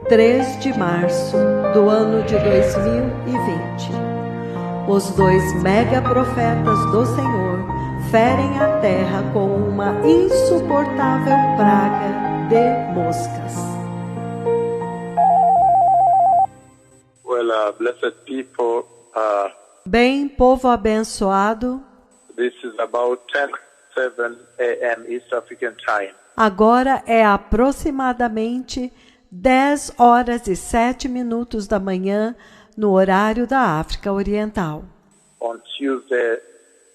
3 de março do ano de 2020. Os 2 megaprofetas do Senhor ferem a terra com uma insuportável praga de moscas. Well, blessed people, Bem, povo abençoado, this is about 10:07 a.m. East African time. agora é aproximadamente 10 horas e 7 minutos da manhã no horário da África Oriental. On Tuesday,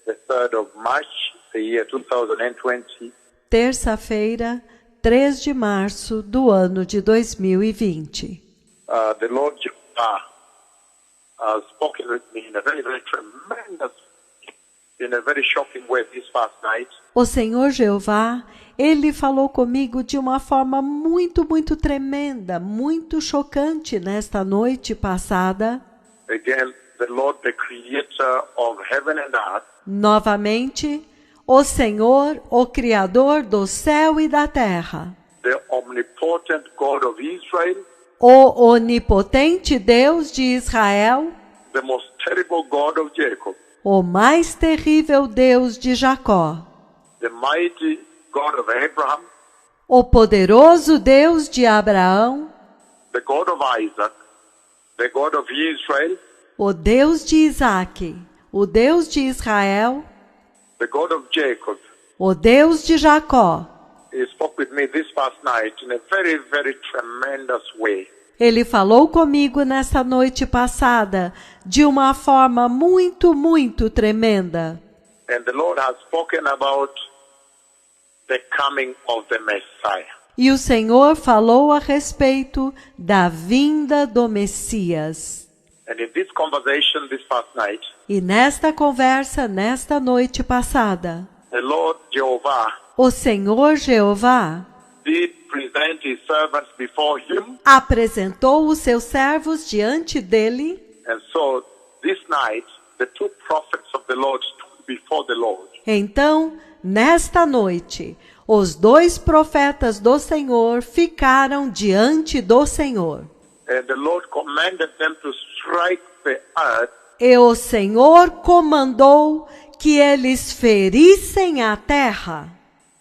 the 3rd of March, the year 2020, Terça-feira, 3 de março do ano de 2020. the Lord Jehovah has spoken with me in a very, very tremendous, in a very shocking way this past night. O Senhor Jeová, Ele falou comigo de uma forma muito tremenda, muito chocante nesta noite passada. Again, the Lord, the creator of heaven and earth, Novamente, o Senhor, o Criador do céu e da terra, the omnipotent God of Israel, o onipotente Deus de Israel, the most terrible God of Jacob, o mais terrível Deus de Jacó, the mighty God of Abraham, o poderoso Deus de Abraão, the God of Isaac, the God of Israel, o Deus de Isaque, o Deus de Israel, the God of Jacob. o Deus de Jacó. He spoke with me this past night in a very, very tremendous way. Ele falou comigo nesta noite passada de uma forma muito tremenda. And the Lord has spoken about the coming of the Messiah. E o Senhor falou a respeito da vinda do Messias. And in this conversation this past night, E nesta conversa, nesta noite passada, the Lord Jehovah o Senhor Jeová did present his servants before him. apresentou os seus servos diante dele. And so this night, the 2 prophets of the Lord stood before the Lord. Então, nesta noite, os 2 profetas do Senhor ficaram diante do Senhor. And the Lord commanded them to strike the earth. E o Senhor comandou que eles ferissem a terra.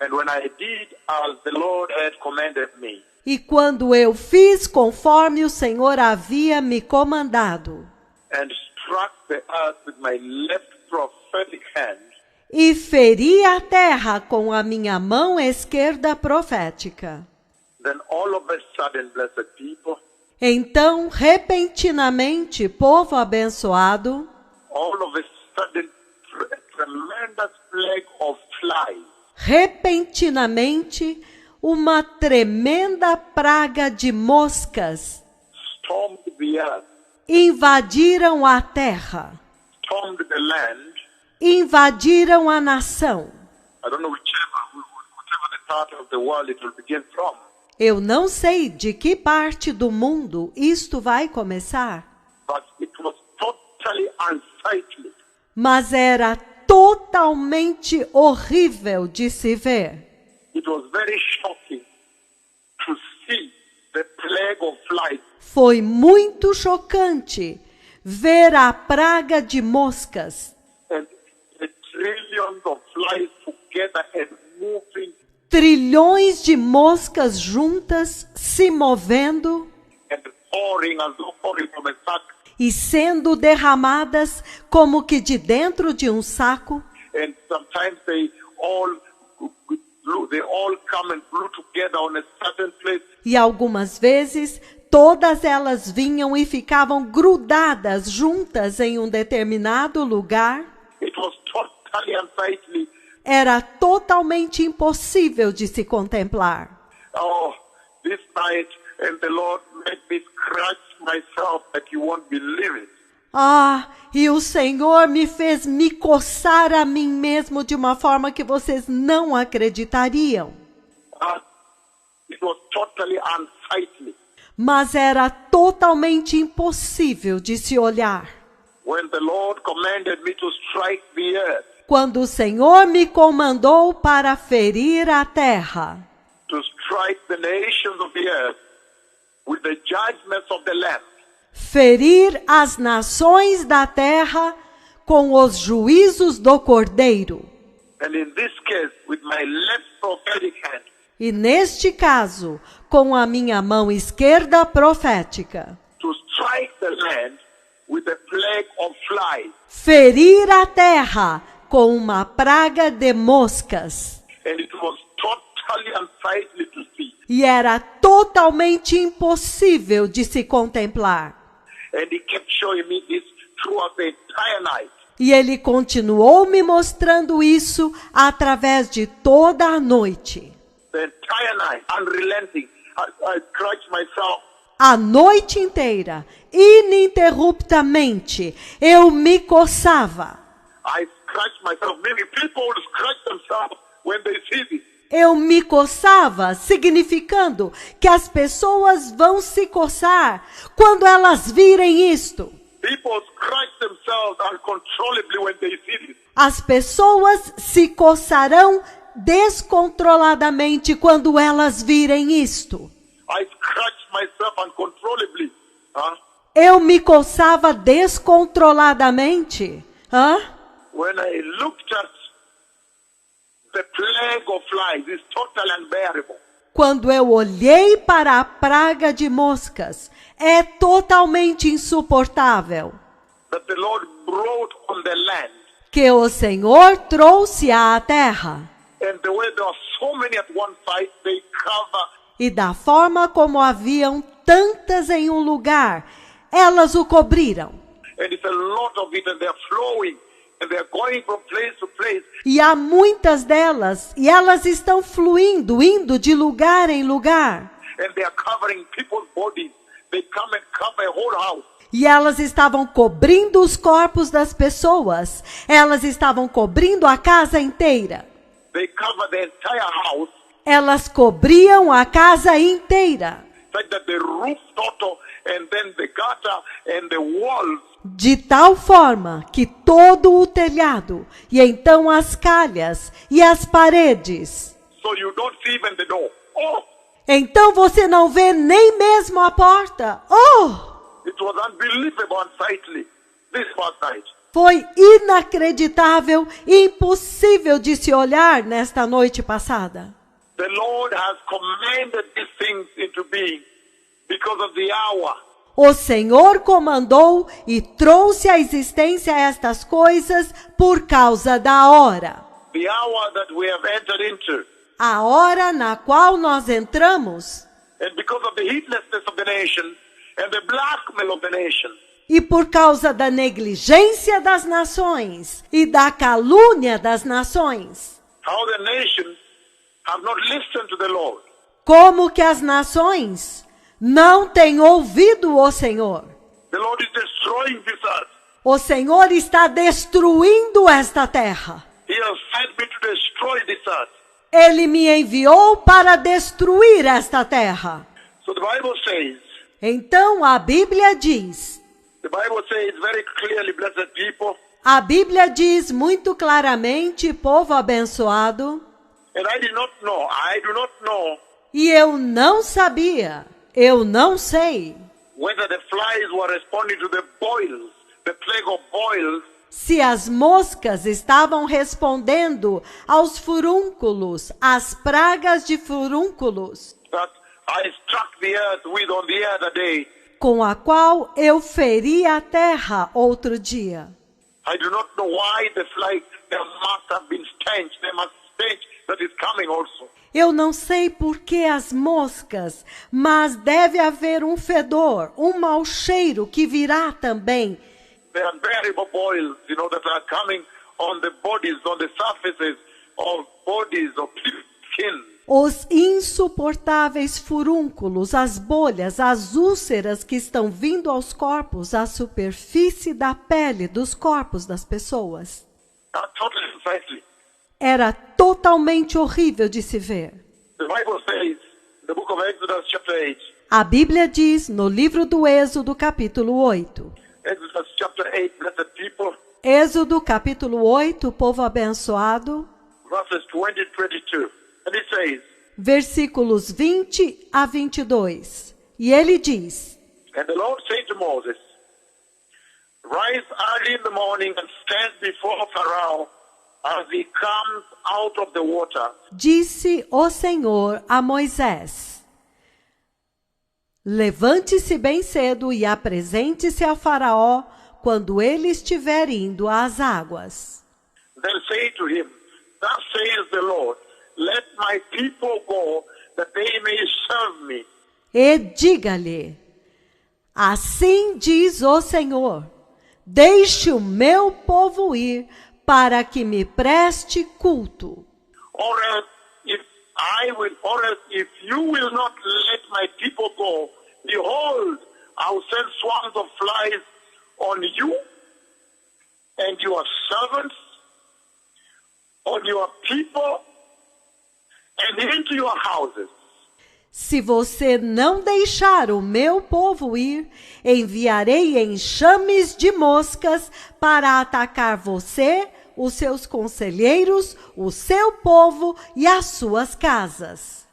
And when I did as the Lord had commanded me, E quando eu fiz conforme o Senhor havia me comandado, and struck the earth with my left prophetic hand, e feri a terra com a minha mão esquerda profética, then all of a sudden, blessed people, então, repentinamente, povo abençoado, all of a sudden, a tremendous plague of flies repentinamente, uma tremenda praga de moscas stormed the earth, invadiram a terra, stormed the land. invadiram a nação. I don't know whichever the part of the world it will begin from. Eu não sei de que parte do mundo isto vai começar, But it was totally unsightly. mas era totalmente horrível de se ver. It was very shocking to see the plague of flies. Foi muito chocante ver a praga de moscas, And the trillions of flies together and moving trilhões de moscas juntas se movendo and pouring as though pouring from a sack. e sendo derramadas como que de dentro de um saco. And sometimes they all come and blew together on a certain place. E algumas vezes todas elas vinham e ficavam grudadas juntas em um determinado lugar. It was totally unsightly. Era totalmente impossível de se contemplar. Oh, this night, and the Lord made me scratch myself that you won't believe it. Ah, e o Senhor me fez me coçar a mim mesmo de uma forma que vocês não acreditariam. It was totally unsightly. Mas era totalmente impossível de se olhar. When the Lord commanded me to strike the earth, Quando o Senhor me comandou para ferir a terra, to strike the nations of the earth, with the judgments of the Lamb. Ferir as nações da terra com os juízos do Cordeiro. And in this case, with my left prophetic hand, E neste caso, com a minha mão esquerda profética, to strike the land with the plague of flies. ferir a terra com uma praga de moscas. And it was totally unsightly to see. E era totalmente impossível de se contemplar. And he kept showing me this throughout the entire night. E ele continuou me mostrando isso através de toda a noite. The entire night, unrelenting. I crouched myself. A noite inteira, ininterruptamente, eu me coçava. I scratched myself. Many people will scratch themselves when they see this. Eu me coçava, significando que as pessoas vão se coçar quando elas virem isto. People scratch themselves uncontrollably when they see this. As pessoas se coçarão descontroladamente quando elas virem isto. I scratched myself uncontrollably. Eu me coçava descontroladamente. When I looked at the plague of flies, it's totally unbearable. Quando eu olhei para a praga de moscas, é totalmente insuportável. That the Lord brought on the land. Que o Senhor trouxe à terra. And the way there are so many at one site, they cover. E da forma como haviam tantas em um lugar, elas o cobriram. And it's a lot of it, and they're flowing, and they're going from place to place. E há muitas delas, e elas estão fluindo, indo de lugar em lugar. And they are covering people's bodies. They come and cover a whole house. E elas estavam cobrindo os corpos das pessoas. Elas estavam cobrindo a casa inteira. They cover the entire house, Elas cobriam a casa inteira. such that the roof total, and then the gutter, and the walls. De tal forma que todo o telhado, e então as calhas e as paredes. So you don't see even the door. Oh, Então você não vê nem mesmo a porta. it was unbelievable, unsightly. This past night. Foi inacreditável e impossível de se olhar nesta noite passada. The Lord has commanded these things into being because of the hour. O Senhor comandou e trouxe à existência estas coisas por causa da hora. The hour that we have entered into. A hora na qual nós entramos. And because of the heedlessness of the nation and the blackmail of the nation. E por causa da negligência das nações e da calúnia das nações. How the nations have not listened to the Lord. Como que as nações não têm ouvido o Senhor. The Lord is destroying this earth. O Senhor está destruindo esta terra. He has sent me to destroy this earth. Ele me enviou para destruir esta terra. So the Bible says, Então a Bíblia diz, very clearly, blessed people, a Bíblia diz muito claramente, povo abençoado, and I do not know e eu não sabia, eu não sei, whether the flies were responding to the boils, the plague of boils, se as moscas estavam respondendo aos furúnculos, às pragas de furúnculos, that I struck the earth with on the other day. com a qual eu feri a terra outro dia. I do not know why the flies, they must have been stench. They must stench that is coming also. Eu não sei por que as moscas, mas deve haver um fedor, um mau cheiro que virá também. The unbearable boils, that are coming on the bodies, on the surfaces of bodies, of skin. Os insuportáveis furúnculos, as bolhas, as úlceras que estão vindo aos corpos, à superfície da pele dos corpos das pessoas. Totally unsightly. Era totalmente horrível de se ver. The Bible says, the book of Exodus chapter 8. A Bíblia diz no livro do Êxodo, capítulo 8. Exodus chapter 8, blessed people. Êxodo, capítulo 8, povo abençoado. Verses 20 and 22. And it says, Versículos 20 a 22. E ele diz: And the Lord said to Moses, rise early in the morning and stand before Pharaoh as he comes out of the water. Disse o Senhor a Moisés: levante-se bem cedo e apresente-se a Faraó quando ele estiver indo às águas. Then say to him, thus says the Lord, let my people go, that they may serve me. E diga-lhe: assim diz o Senhor, deixe o meu povo ir para que me preste culto. Or else, if you will not let my people go, behold, I will send swarms of flies on you and your servants, on your people, and into your houses. Se você não deixar o meu povo ir, enviarei enxames de moscas para atacar você, os seus conselheiros, o seu povo e as suas casas.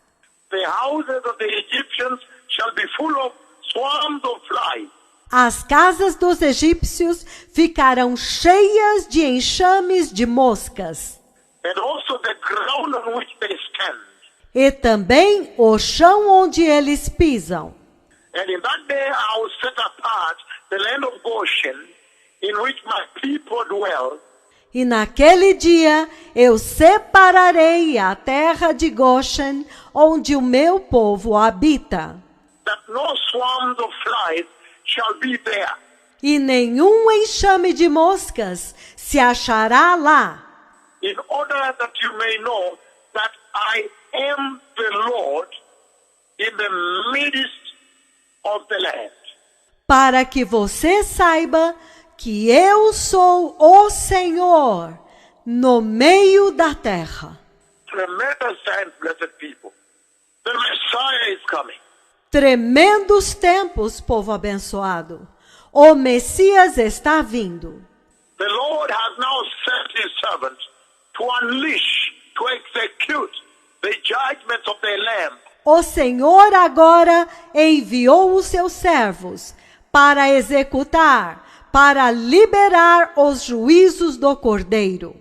The houses of the Egyptians shall be full of swarms of flies. As casas dos egípcios ficarão cheias de enxames de moscas. And also the ground on which they stand. E também o chão onde eles pisam. And in that day I will set apart the land of Goshen, in which my people dwell. E naquele dia eu separarei a terra de Goshen, onde o meu povo habita. That no swarms of flies shall be there. E nenhum enxame de moscas se achará lá. In order that you may know that I am the Lord in the midst of the land. Para que você saiba que eu sou o Senhor no meio da terra. Tremendous times, blessed people. The Messiah is coming. Tremendos tempos, povo abençoado. O Messias está vindo. The Lord has now sent his servant to unleash, to execute the judgments of the Lamb. O Senhor agora enviou os seus servos para executar, para liberar os juízos do Cordeiro.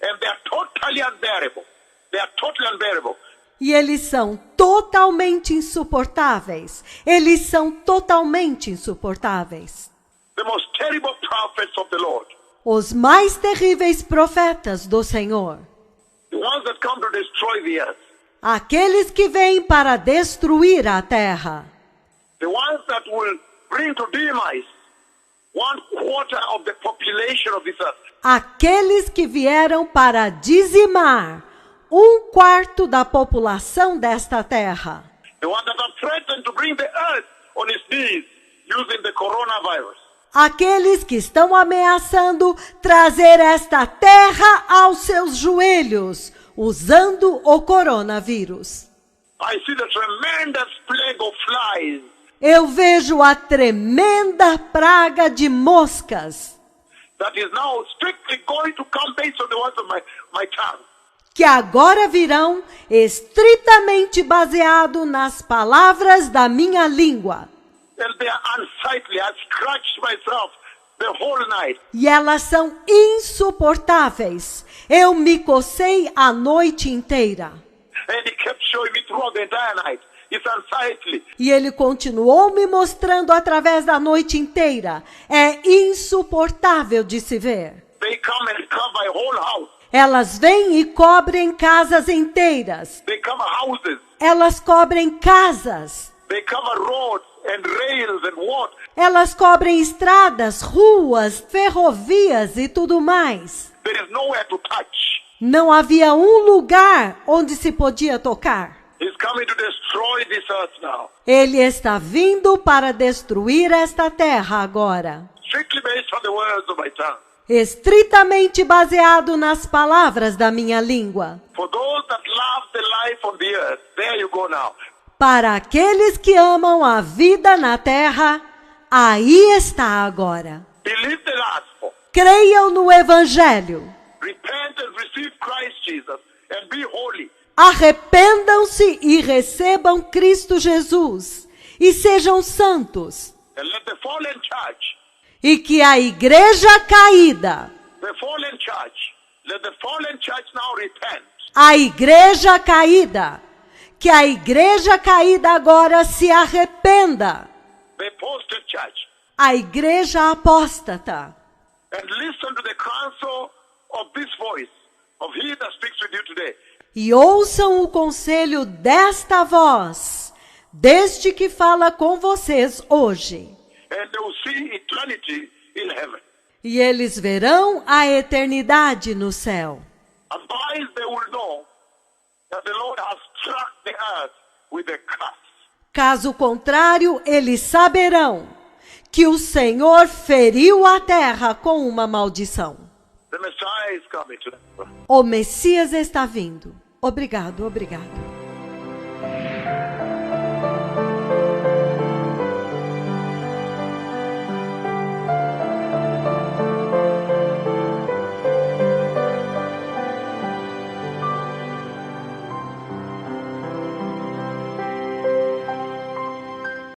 And they are totally unbearable. They are totally unbearable. E eles são totalmente insuportáveis. Eles são totalmente insuportáveis. The most terrible prophets of the Lord. Os mais terríveis profetas do Senhor. The ones that come to destroy the earth. Aqueles que vêm para destruir a terra. The ones that will bring to demise 1/4 of the population of this earth. Aqueles que vieram para dizimar 1/4 da população desta terra. The ones that are threatened to bring the earth on its knees using the coronavirus. Aqueles que estão ameaçando trazer esta terra aos seus joelhos, usando o coronavírus. I see the tremendous plague of flies. Eu vejo a tremenda praga de moscas, That is now strictly going to come based on the words of my tongue. que agora virão estritamente baseado nas palavras da minha língua. And they are unsightly. I scratched myself the whole night. E elas são insuportáveis. Eu me cocei a noite inteira. And he kept showing me throughout the entire night. It's unsightly. E ele continuou me mostrando através da noite inteira. É insuportável de se ver. They come and cover a whole house. Elas vêm e cobrem casas inteiras. They cover houses. Elas cobrem casas. They cover roads and rails and what. Elas cobrem estradas, ruas, ferrovias e tudo mais. There is nowhere to touch. Não havia um lugar onde se podia tocar. He's coming to destroy this earth now. Ele está vindo para destruir esta terra agora. Strictly based on the words of my tongue. Estritamente baseado nas palavras da minha língua. For those that love the life on the earth, there you go now. Para aqueles que amam a vida na terra, aí está agora. Believe the gospel. Creiam no Evangelho. Repent and receive Christ Jesus and be holy. Arrependam-se e recebam Cristo Jesus. e sejam santos. And let the fallen church, E que a igreja caída, let the fallen church now repent. a igreja caída, que a igreja caída agora se arrependa. The apostate church. A igreja apóstata. And listen to the counsel of this voice, of he that speaks with you today. E ouçam o conselho desta voz, deste que fala com vocês hoje. And they will see eternity in heaven. E eles verão a eternidade no céu. Otherwise they will know that the Lord has struck the earth with a curse. Caso contrário, eles saberão que o Senhor feriu a terra com uma maldição. The Messiah is coming to them. O Messias está vindo. Obrigado, obrigado.